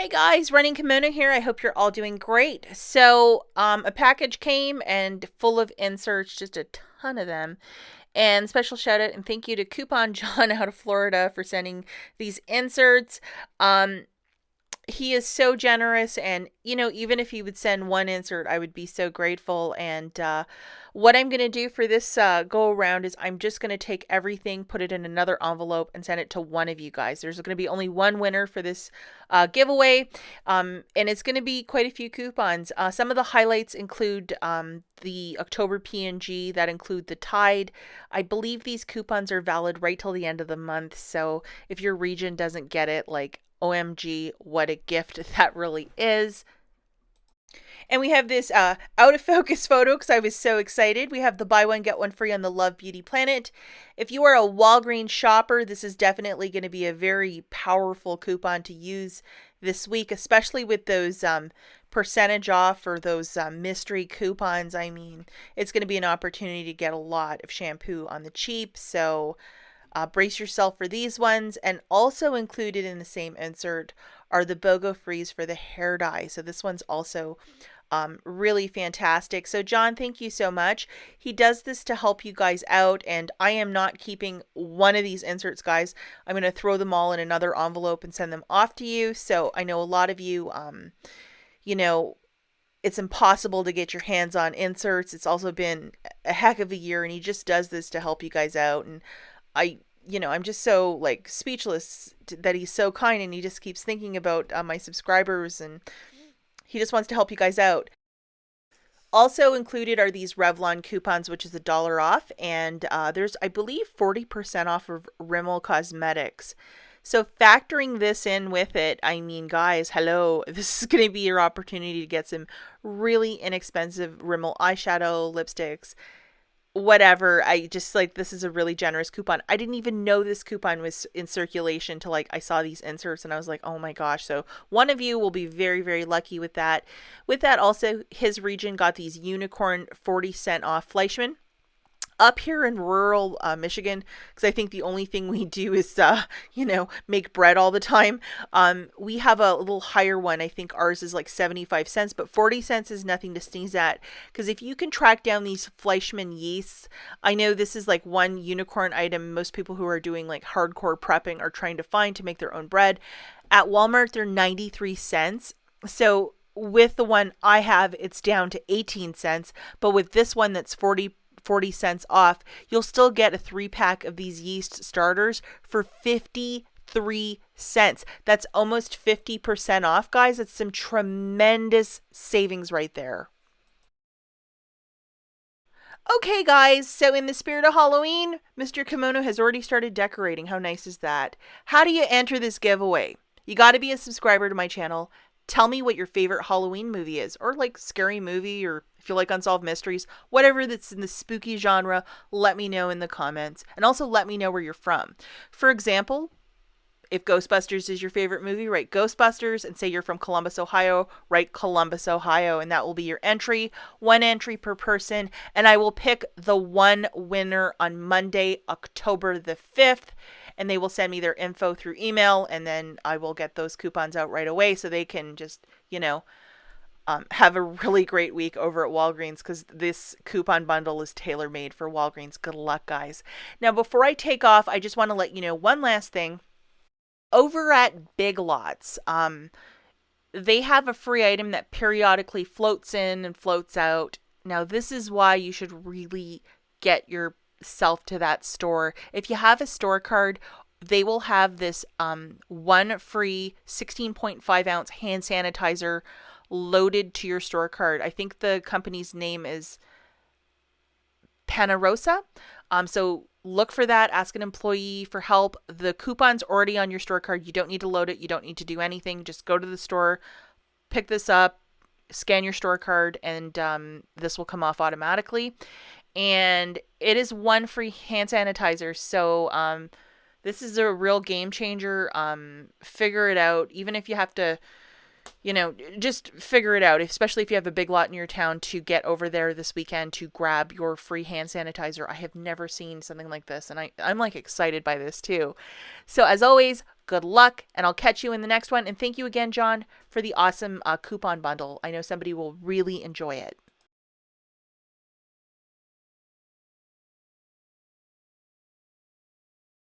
Hey guys, Running Kimono here. I hope you're all doing great. So, a package came and full of inserts, just a ton of them. And special shout out and thank you to Coupon John out of Florida for sending these inserts. Um, he is so generous, and even if he would send one insert, I would be so grateful. And what I'm going to do for this go around is I'm just going to take everything, put it in another envelope, and send it to one of you guys. There's going to be only one winner for this giveaway, and it's going to be quite a few coupons. Some of the highlights include the October PNG, that include the Tide. I believe these coupons are valid right till the end of the month, so if your region doesn't get it, like, OMG, what a gift that really is. And we have this out of focus photo because I was so excited. We have the buy one, get one free on the Love Beauty Planet. If you are a Walgreens shopper, this is definitely going to be a very powerful coupon to use this week, especially with those percentage off or those mystery coupons. I mean, it's going to be an opportunity to get a lot of shampoo on the cheap. So brace yourself for these ones. And also included in the same insert are the BOGO frees for the hair dye. So this one's also really fantastic. So John, thank you so much. He does this to help you guys out, and I am not keeping one of these inserts, guys. I'm going to throw them all in another envelope and send them off to you. So I know a lot of you, you know, it's impossible to get your hands on inserts. It's also been a heck of a year, and he just does this to help you guys out. And I'm just so like speechless that he's so kind, and he just keeps thinking about my subscribers, and he just wants to help you guys out. Also included are these Revlon coupons, which is $1 off, and there's, I believe, 40% off of Rimmel Cosmetics. So factoring this in with it, I mean, guys, hello, this is going to be your opportunity to get some really inexpensive Rimmel eyeshadow, lipsticks, whatever. I just, like, this is a really generous coupon. I didn't even know this coupon was in circulation till, like, I saw these inserts and I was like, oh my gosh. So one of you will be very, very lucky with that. With that, also, his region got these unicorn 40-cent off Fleischmann up here in rural Michigan, because I think the only thing we do is, make bread all the time. We have a little higher one. I think ours is like 75 cents, but 40 cents is nothing to sneeze at. Because if you can track down these Fleischmann yeasts, I know this is like one unicorn item most people who are doing like hardcore prepping are trying to find to make their own bread. At Walmart, they're 93 cents. So with the one I have, it's down to 18 cents. But with this one that's 40 cents off, you'll still get a 3-pack of these yeast starters for 53 cents. That's almost 50% off, guys. That's some tremendous savings right there. Okay, guys, so in the spirit of Halloween, Mr. Kimono has already started decorating. How nice is that? How do you enter this giveaway? You got to be a subscriber to my channel. Tell me what your favorite Halloween movie is, or like scary movie, or if you like unsolved mysteries, whatever that's in the spooky genre, let me know in the comments. And also let me know where you're from. For example, if Ghostbusters is your favorite movie, write Ghostbusters, and say you're from Columbus, Ohio, write Columbus, Ohio, and that will be your entry. One entry per person, and I will pick the one winner on Monday, October the 5th, and they will send me their info through email, and then I will get those coupons out right away so they can just, have a really great week over at Walgreens, because this coupon bundle is tailor-made for Walgreens. Good luck, guys. Now, before I take off, I just want to let you know one last thing. Over at Big Lots, they have a free item that periodically floats in and floats out. Now, this is why you should really get yourself to that store. If you have a store card, they will have this one free 16.5 ounce hand sanitizer loaded to your store card. I think the company's name is Panarosa. So look for that. Ask an employee for help. The coupon's already on your store card. You don't need to load it. You don't need to do anything. Just go to the store, pick this up, scan your store card, and this will come off automatically. And it is one free hand sanitizer. So this is a real game changer. Figure it out. Even if you have to just figure it out, especially if you have a big lot in your town, to get over there this weekend to grab your free hand sanitizer. I have never seen something like this, and I'm like excited by this too. So as always, good luck, and I'll catch you in the next one. And thank you again, John, for the awesome coupon bundle. I know somebody will really enjoy it.